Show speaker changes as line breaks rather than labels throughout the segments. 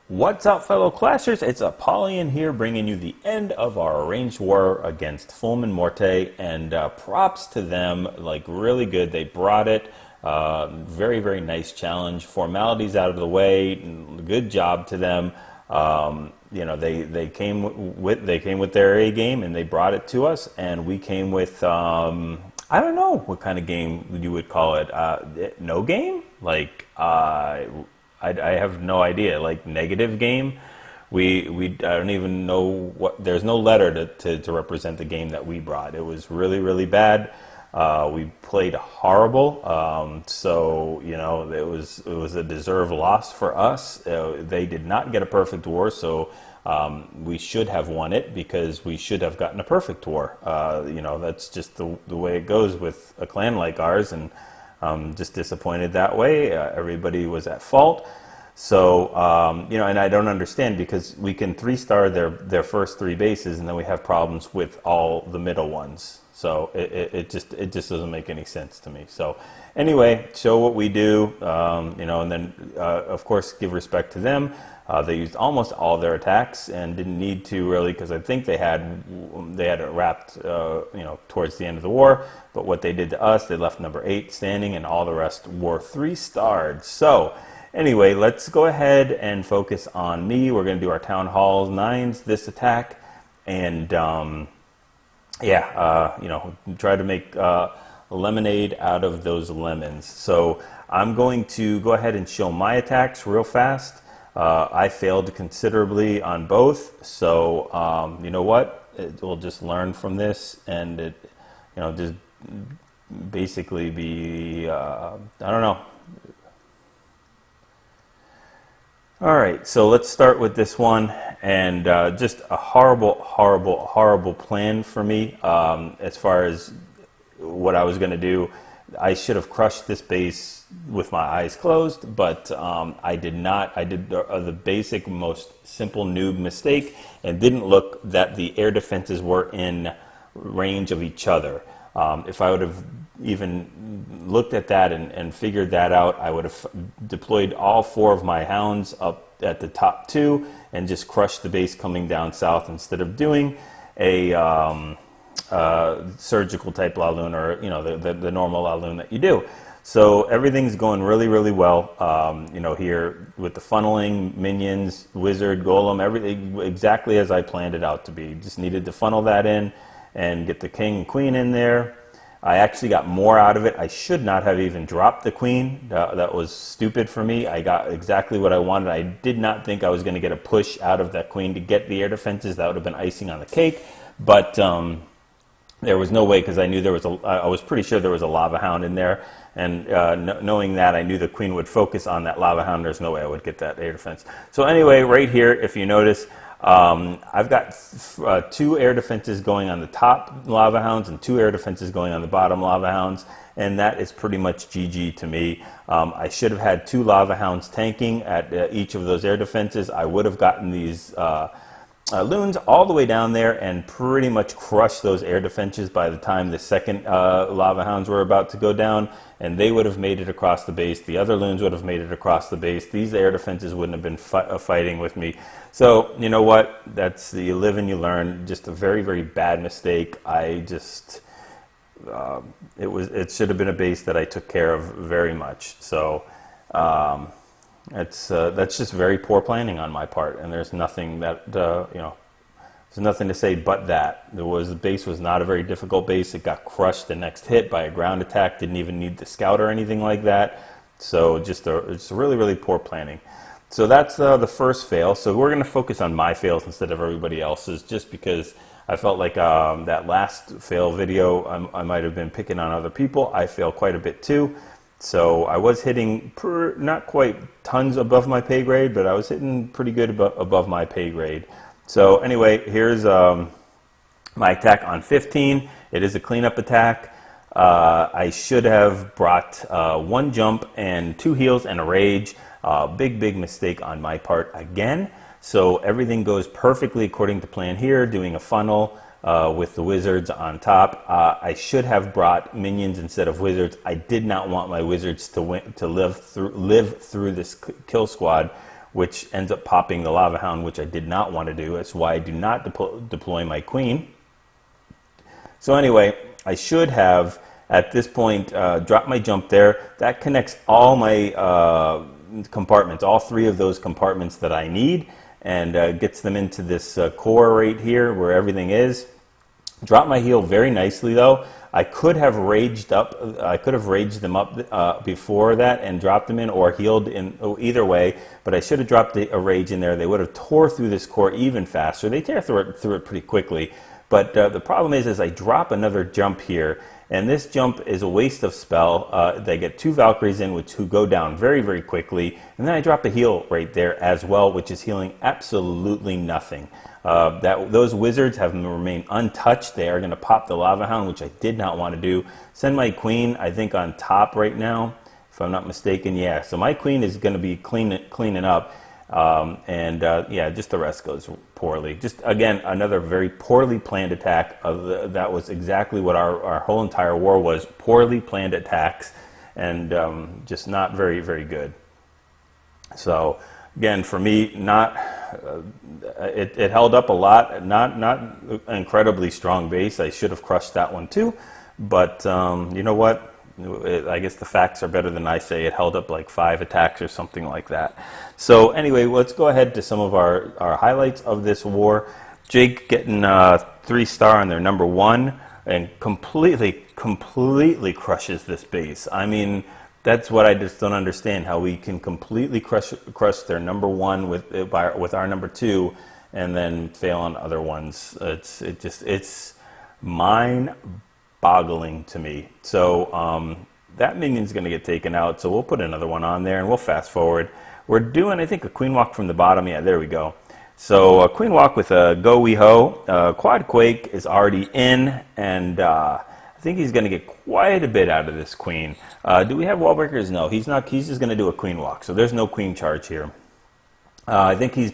What's up, fellow Clashers? It's Apollyon here, bringing you the end of our arranged war against Fulmen Morte, and props to them, like really good. They brought it. Very, very nice challenge. Formalities out of the way. Good job to them. You know, they came with their A game and they brought it to us, and we came with I don't know what kind of game you would call it. No game, like. I have no idea, like negative game. I don't even know what, there's no letter to represent the game that we brought. It was really, really bad. We played horrible. So, you know, it was a deserved loss for us. They did not get a perfect war, so we should have won it because we should have gotten a perfect war. You know, that's just the way it goes with a clan like ours, and just disappointed that way. Everybody was at fault. So, you know, and I don't understand, because we can 3-star their first 3 bases, and then we have problems with all the middle ones. So it just doesn't make any sense to me. So anyway, show what we do, you know, and then, of course, give respect to them. They used almost all their attacks and didn't need to really, because I think they had it wrapped, you know, towards the end of the war. But what they did to us, they left number 8 standing, and all the rest were 3-starred. So anyway, let's go ahead and focus on me. We're going to do our Town Hall 9s this attack, and yeah, you know, try to make lemonade out of those lemons. So I'm going to go ahead and show my attacks real fast. I failed considerably on both, so you know what? We'll just learn from this, and it, you know, just basically be I don't know. All right, so let's start with this one, and just a horrible plan for me as far as what I was going to do. I should have crushed this base with my eyes closed, but I did not. I did the basic, most simple noob mistake, and didn't look that the air defenses were in range of each other. If I would have even looked at that and figured that out, I would have deployed all 4 of my hounds up at the top 2 and just crushed the base coming down south, instead of doing a surgical type Laloon, or you know, the normal Laloon that you do. So everything's going really, really well. You know, here with the funneling, minions, wizard, golem, everything exactly as I planned it out to be. Just needed to funnel that in and get the king and queen in there. I actually got more out of it. I should not have even dropped the queen. That was stupid for me. I got exactly what I wanted. I did not think I was going to get a push out of that queen to get the air defenses. That would have been icing on the cake. But there was no way, because I knew there was I was pretty sure there was a lava hound in there, and knowing that, I knew the queen would focus on that lava hound. There's no way I would get that air defense. So anyway, right here, if you notice, I've got 2 air defenses going on the top lava hounds and 2 air defenses going on the bottom lava hounds, and that is pretty much GG to me. I should have had 2 lava hounds tanking at each of those air defenses. I would have gotten these loons all the way down there and pretty much crushed those air defenses by the time the second lava hounds were about to go down, and they would have made it across the base. The other loons would have made it across the base. These air defenses wouldn't have been fighting with me. So you know what? That's, you live and you learn. Just a very, very bad mistake. I just it should have been a base that I took care of very much. So that's just very poor planning on my part, and there's nothing that you know, there's nothing to say but that. The base was not a very difficult base. It got crushed the next hit by a ground attack. Didn't even need the scout or anything like that. So it's really, really poor planning. So that's the first fail. So we're going to focus on my fails instead of everybody else's, just because I felt like that last fail video, I might have been picking on other people. I failed quite a bit too. So I was hitting not quite tons above my pay grade, but I was hitting pretty good above my pay grade. So anyway, here's my attack on 15. It is a cleanup attack. I should have brought 1 jump and 2 heals and a rage. Big mistake on my part again. So everything goes perfectly according to plan here, doing a funnel. with the wizards on top. I should have brought minions instead of wizards. I did not want my wizards to live through this kill squad which ends up popping the Lava Hound, which I did not want to do. That's why I do not deploy my queen. So anyway, I should have, at this point, dropped my jump there. That connects all my compartments, all 3 of those compartments that I need, and gets them into this core right here where everything is. Drop my heal very nicely though. I could have raged them up before that and dropped them in, or healed in, either way, but I should have dropped a rage in there. They would have tore through this core even faster. They tear through it pretty quickly, but the problem is I drop another jump here, and this jump is a waste of spell. They get 2 Valkyries in, who go down very, very quickly, and then I drop a heal right there as well, which is healing absolutely nothing. Those wizards have remained untouched. They are going to pop the Lava Hound, which I did not want to do. Send my queen, I think, on top right now, if I'm not mistaken. Yeah, so my queen is going to be cleaning up, yeah, just the rest goes poorly. Just again, another very poorly planned attack. That was exactly what our whole entire war was: poorly planned attacks, and just not very, very good. So again, for me, it held up a lot. Not an incredibly strong base. I should have crushed that one too, but you know what? I guess the facts are better than I say. It held up like 5 attacks or something like that. So anyway, let's go ahead to some of our highlights of this war. Jake getting 3-star on their number 1 and completely crushes this base. I mean, that's what I just don't understand, how we can completely crush their number 1 with our number 2 and then fail on other ones. It's mind-boggling to me. So that minion's going to get taken out, so we'll put another one on there and we'll fast forward. We're doing, I think, a queen walk from the bottom. Yeah, there we go. So a queen walk with a GoVaHo. Quad Quake is already in, and I think he's going to get quite a bit out of this queen. Do we have wall breakers? No, he's not. He's just going to do a queen walk, so there's no queen charge here. I think he's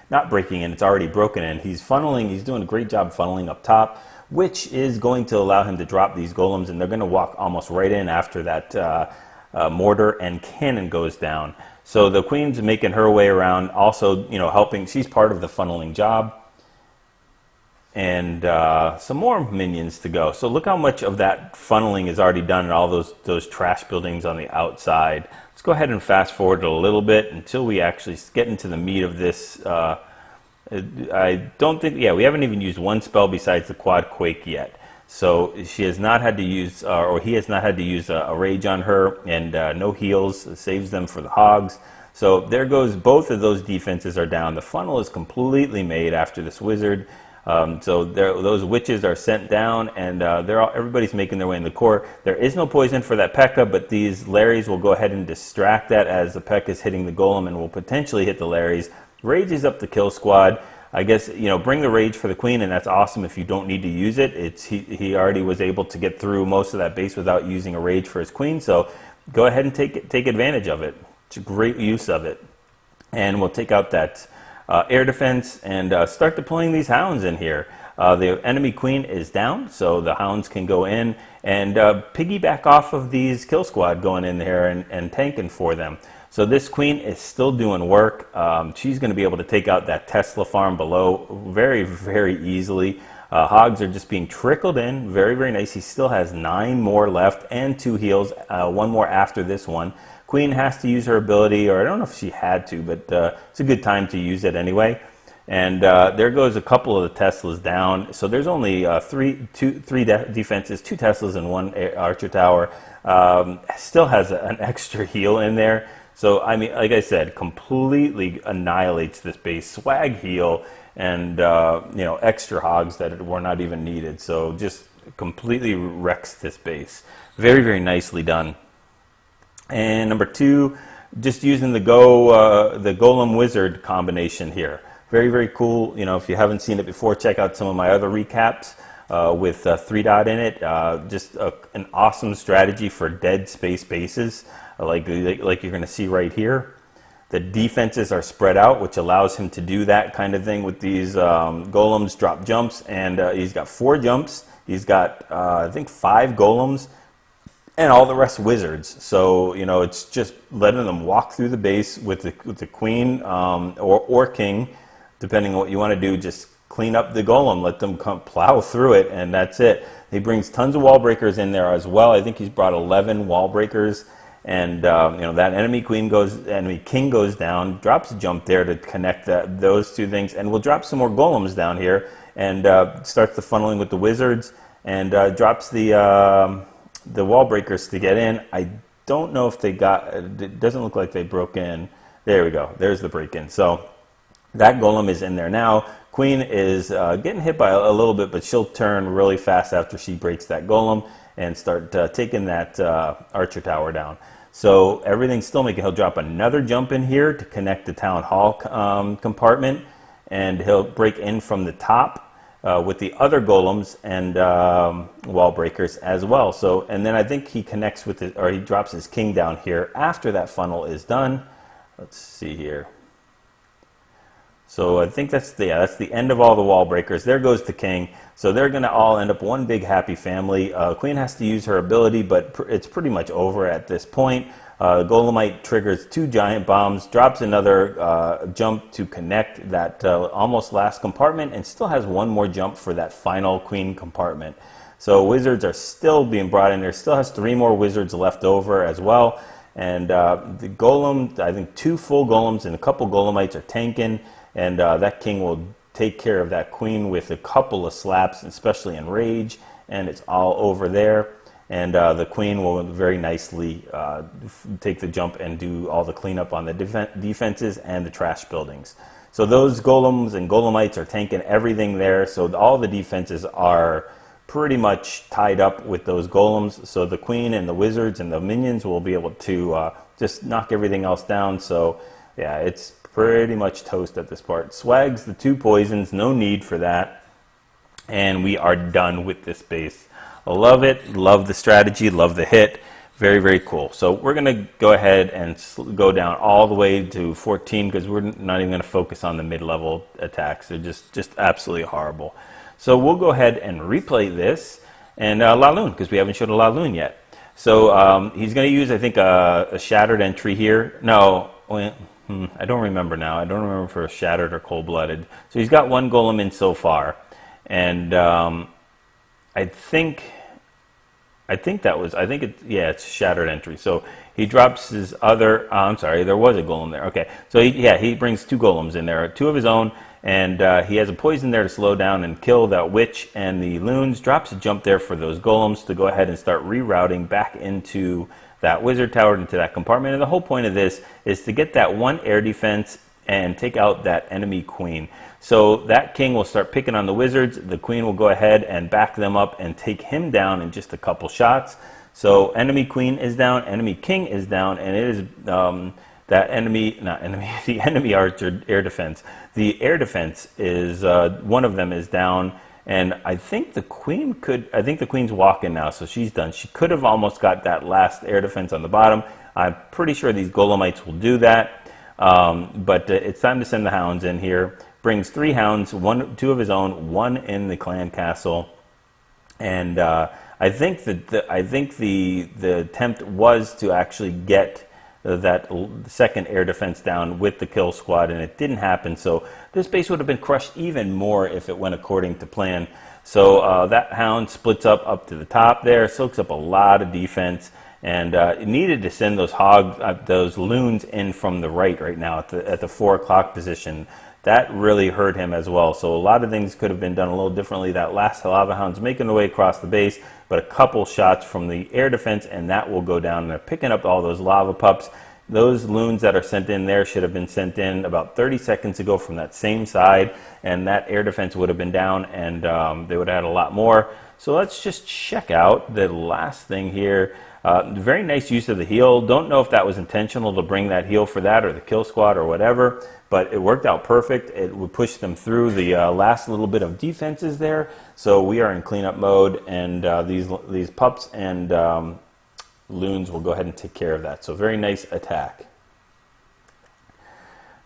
not breaking in, it's already broken in. He's funneling, he's doing a great job funneling up top, which is going to allow him to drop these golems, and they're going to walk almost right in after that mortar and cannon goes down. So the queen's making her way around, also, you know, helping. She's part of the funneling job. And some more minions to go. So look how much of that funneling is already done in all those trash buildings on the outside. Let's go ahead and fast forward a little bit until we actually get into the meat of this. I don't think, yeah, we haven't even used one spell besides the Quad Quake yet. So she has not had to use, or he has not had to use a rage on her, and no heals, saves them for the hogs. So there goes, both of those defenses are down. The funnel is completely made after this wizard. So those witches are sent down, and everybody's making their way in the core. There is no poison for that P.E.K.K.A., but these Larrys will go ahead and distract that as the P.E.K.K.A. is hitting the golem, and will potentially hit the Larrys. Rage is up the kill squad. I guess, you know, bring the rage for the queen, and that's awesome if you don't need to use it. He already was able to get through most of that base without using a rage for his queen, so go ahead and take advantage of it. It's a great use of it. And we'll take out that air defense and start deploying these hounds in here. The enemy queen is down, so the hounds can go in and piggyback off of these kill squad going in there and tanking for them. So this queen is still doing work. She's going to be able to take out that Tesla farm below very, very easily. Hogs are just being trickled in. Very, very nice. He still has 9 more left and 2 heals, 1 more after this one. Queen has to use her ability, or I don't know if she had to, but it's a good time to use it anyway. And there goes a couple of the Teslas down. So there's only three defenses, 2 Teslas and 1 Archer Tower. Still has an extra heal in there. So, I mean, like I said, completely annihilates this base. Swag heal and, you know, extra hogs that were not even needed. So just completely wrecks this base. Very, very nicely done. And number 2, just using the Golem Wizard combination here. Very, very cool. You know, if you haven't seen it before, check out some of my other recaps with 3-dot in it. Just an awesome strategy for dead space bases, like you're going to see right here. The defenses are spread out, which allows him to do that kind of thing with these golems, drop jumps, and he's got 4 jumps. He's got, I think, 5 golems and all the rest wizards. So you know, it's just letting them walk through the base with the queen or king, depending on what you want to do. Just clean up the golem, let them come plow through it, and that's it. He brings tons of wall breakers in there as well. I think he's brought 11 wall breakers, and you know, that enemy king goes down, drops a jump there to connect those two things, and we'll drop some more golems down here, and starts the funneling with the wizards, and drops the wall breakers to get in. I don't know if they got. It doesn't look like they broke in. There we go. There's the break in. So that golem is in there now. Queen is getting hit by a little bit, but she'll turn really fast after she breaks that golem and start taking that archer tower down. So everything's still making. He'll drop another jump in here to connect the town hall compartment, and he'll break in from the top with the other golems and wall breakers as well. So, and then I think he connects with it, or he drops his king down here after that funnel is done. Let's see here. So I think that's the end of all the wall breakers. There goes the king. So they're going to all end up one big happy family. Queen has to use her ability, but it's pretty much over at this point. Golemite triggers 2 giant bombs, drops another jump to connect that almost last compartment, and still has one more jump for that final queen compartment. So wizards are still being brought in there. Still has 3 more wizards left over as well. And the golem, I think 2 full golems and a couple golemites are tanking. And that king will take care of that queen with a couple of slaps, especially in rage, and it's all over there. And the queen will very nicely take the jump and do all the cleanup on the defenses and the trash buildings. So those golems and golemites are tanking everything there. So all the defenses are pretty much tied up with those golems. So the queen and the wizards and the minions will be able to just knock everything else down. So yeah, it's pretty much toast at this part. Swags the 2 poisons, no need for that. And we are done with this base. I love it, love the strategy, love the hit. Very, very cool. So we're going to go ahead and go down all the way to 14 because we're not even going to focus on the mid-level attacks. They're just absolutely horrible. So we'll go ahead and replay this and Laloon, because we haven't showed a Laloon yet. So he's going to use, I think, a shattered entry here. No, I don't remember now. I don't remember for shattered or cold-blooded. So he's got 1 golem in so far, and I think it's shattered entry. So he drops his other. I'm sorry, there was a golem there. Okay, so he brings 2 golems in there, 2 of his own, and he has a poison there to slow down and kill that witch and the loons. Drops a jump there for those golems to go ahead and start rerouting back into that wizard tower, into that compartment. And the whole point of this is to get that 1 air defense and take out that enemy queen. So that king will start picking on the wizards. The queen will go ahead and back them up and take him down in just a couple shots. So enemy queen is down, enemy king is down, and it is the enemy archer air defense. The air defense is one of them is down. And I think the queen's walking now, so she's done. She could have almost got that last air defense on the bottom. I'm pretty sure these golemites will do that. But it's time to send the hounds in here. Brings 3 hounds, 2 of his own, 1 in the clan castle. And I think the attempt was to actually get that second air defense down with the kill squad, and it didn't happen. So this base would have been crushed even more if it went according to plan. So that hound splits up to the top there, soaks up a lot of defense, and it needed to send those loons in from the right now at the 4 o'clock position. That really hurt him as well. So a lot of things could have been done a little differently. That last lava hound's making their way across the base, but a couple shots from the air defense and that will go down. And they're picking up all those lava pups. Those loons that are sent in there should have been sent in about 30 seconds ago from that same side, and that air defense would have been down, and they would have had a lot more. So let's just check out the last thing here. Very nice use of the heal. Don't know if that was intentional to bring that heal for that or the kill squad or whatever, but it worked out perfect. It would push them through the last little bit of defenses there. So we are in cleanup mode, and these pups and loons will go ahead and take care of that. So very nice attack.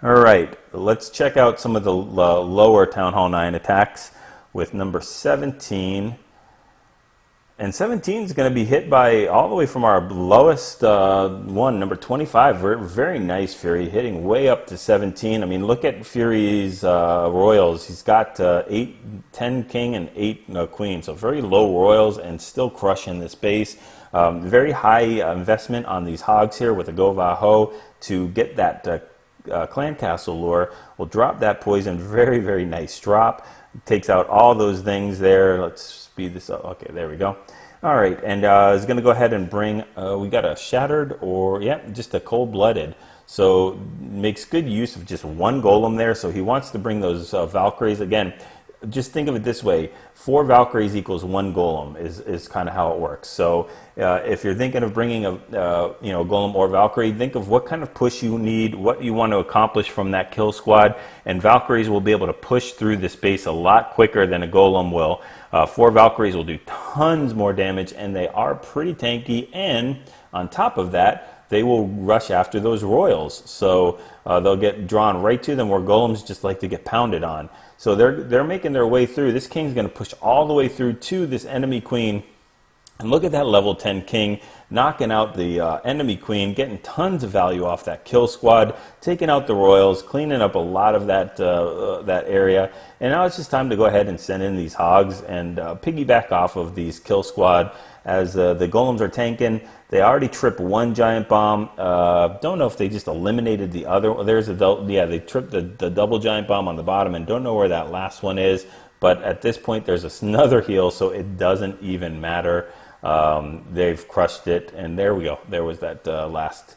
All right, let's check out some of the lower Town Hall 9 attacks with number 17. And 17 is going to be hit by all the way from our lowest one, number 25. Very nice Fury, hitting way up to 17. I mean, look at Fury's royals. He's got 10 king and 8 queen. So very low royals and still crushing this base. Very high investment on these hogs here with the GoVaHo to get that clan castle lure. We'll drop that poison. Very, very nice drop. Takes out all those things there. Let's speed this up. Okay, there we go. All right, and is going to go ahead and bring, we got a shattered or, yeah, just a cold-blooded. So makes good use of just one golem there. So he wants to bring those Valkyries. Again, just think of it this way. 4 Valkyries equals 1 golem is kind of how it works. So if you're thinking of bringing a golem or Valkyrie, think of what kind of push you need, what you want to accomplish from that kill squad, and Valkyries will be able to push through this base a lot quicker than a golem will. 4 Valkyries will do tons more damage, and they are pretty tanky, and on top of that, they will rush after those royals. So they'll get drawn right to them, where golems just like to get pounded on. So they're making their way through. This king's going to push all the way through to this enemy queen. And look at that level 10 king knocking out the enemy queen, getting tons of value off that kill squad, taking out the royals, cleaning up a lot of that that area. And now it's just time to go ahead and send in these hogs and piggyback off of these kill squad as the golems are tanking. They already tripped 1 giant bomb. Don't know if they just eliminated the other. There's yeah, they tripped the double giant bomb on the bottom, and don't know where that last one is. But at this point, there's another heal, so it doesn't even matter. They've crushed it, and there we go. There was that last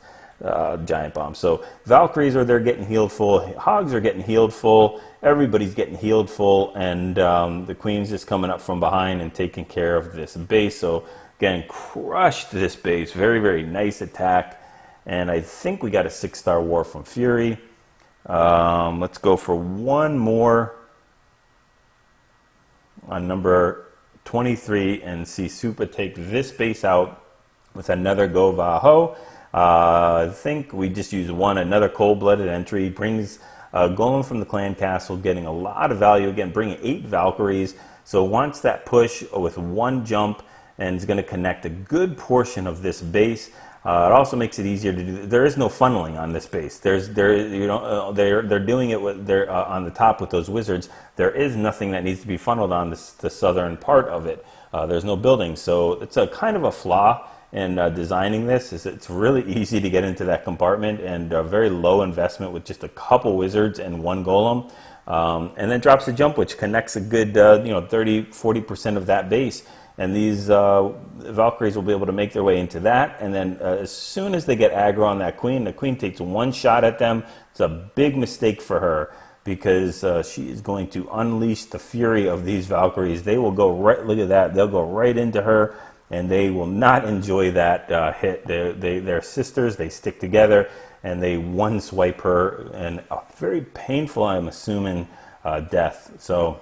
giant bomb. So Valkyries are there getting healed full. Hogs are getting healed full. Everybody's getting healed full, and the queen's just coming up from behind and taking care of this base. So again, crushed this base. Very, very nice attack. And I think we got a 6-star war from Fury. Let's go for one more on number 23 and see Supa take this base out with another GoVaHo. I think we just use another cold-blooded entry. Brings Golem from the clan castle, getting a lot of value. Again, bringing 8 Valkyries. So wants that push with 1 jump, and is going to connect a good portion of this base. It also makes it easier to do. There is no funneling on this base. They're doing it with on the top with those wizards. There is nothing that needs to be funneled on the southern part of it. There's no building, so it's a kind of a flaw in designing this. It's really easy to get into that compartment, and very low investment with just a couple wizards and 1 golem, and then drops a jump which connects a good 30-40% of that base. And these Valkyries will be able to make their way into that. And then as soon as they get aggro on that queen, the queen takes 1 shot at them. It's a big mistake for her, because she is going to unleash the fury of these Valkyries. They will go right, look at that, they'll go right into her, and they will not enjoy that hit. They're sisters, they stick together, and they one-swipe her, and a very painful, I'm assuming, death. So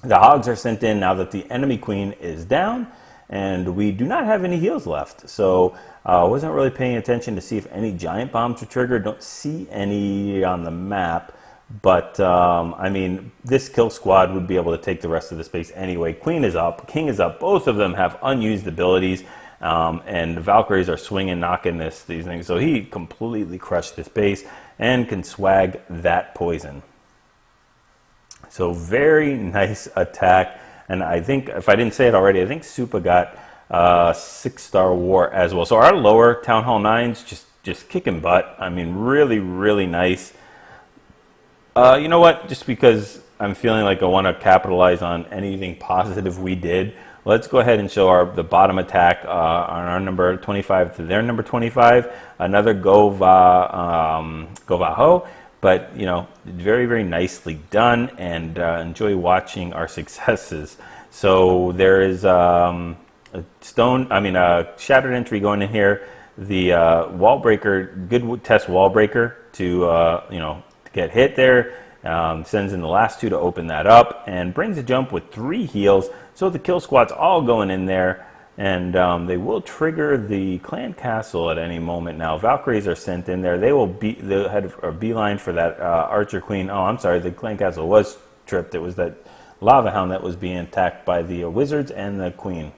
the hogs are sent in now that the enemy queen is down, and we do not have any heals left. So I wasn't really paying attention to see if any giant bombs were triggered. Don't see any on the map, but I mean, this kill squad would be able to take the rest of the space anyway. Queen is up, king is up. Both of them have unused abilities, and the Valkyries are swinging, knocking these things. So he completely crushed this base and can swag that poison. So very nice attack, and I think, if I didn't say it already, I think Supa got 6-star war as well. So our lower Town Hall 9s just kicking butt. I mean, really, really nice. You know what? Just because I'm feeling like I want to capitalize on anything positive we did, let's go ahead and show the bottom attack on our number 25 to their number 25. Another GoVaHo. But, very, very nicely done, and enjoy watching our successes. So there is a shattered entry going in here. The wall breaker, good test wall breaker to get hit there. Sends in the last 2 to open that up, and brings a jump with 3 heals. So the kill squad's all going in there. And they will trigger the clan castle at any moment now. Valkyries are sent in there. They'll head a beeline for that archer queen. Oh, I'm sorry, the clan castle was tripped. It was that lava hound that was being attacked by the wizards and the queen.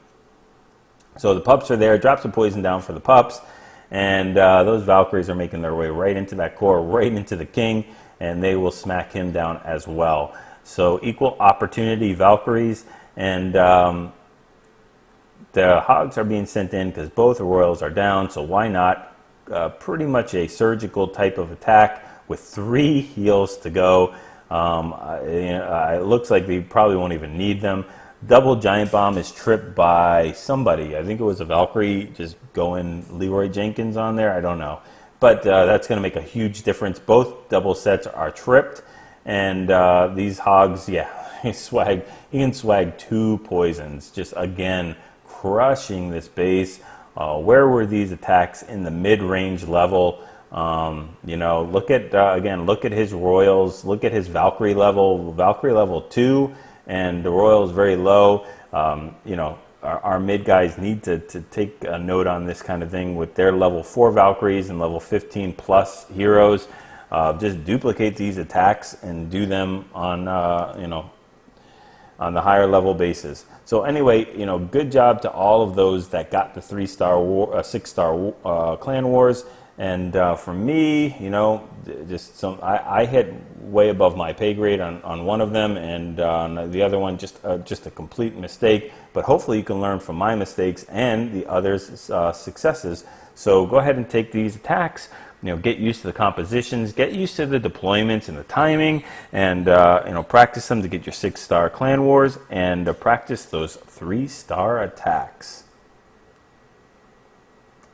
So the pups are there, drop some poison down for the pups, and those Valkyries are making their way right into that core, right into the king, and they will smack him down as well. So equal opportunity Valkyries, and the hogs are being sent in because both royals are down, so why not? Pretty much a surgical type of attack with 3 heals to go. It looks like they probably won't even need them. Double giant bomb is tripped by somebody. I think it was a Valkyrie just going Leroy Jenkins on there. I don't know. But that's going to make a huge difference. Both double sets are tripped. And these hogs, yeah, he can swag 2 poisons. Just, again, crushing this base. Where were these attacks in the mid-range level? Look at, again, look at his royals. Look at his Valkyrie level 2. And the royal is very low. Our mid guys need to take a note on this kind of thing with their level 4 Valkyries and level 15 plus heroes. Just duplicate these attacks and do them on on the higher level bases. So anyway, good job to all of those that got the 3-star, 6-star Clan Wars. And for me, just I hit way above my pay grade on one of them, and on the other one, just a complete mistake. But hopefully you can learn from my mistakes and the others' successes. So go ahead and take these attacks. Get used to the compositions, get used to the deployments and the timing, and practice them to get your 6-star Clan Wars, and practice those 3-star attacks.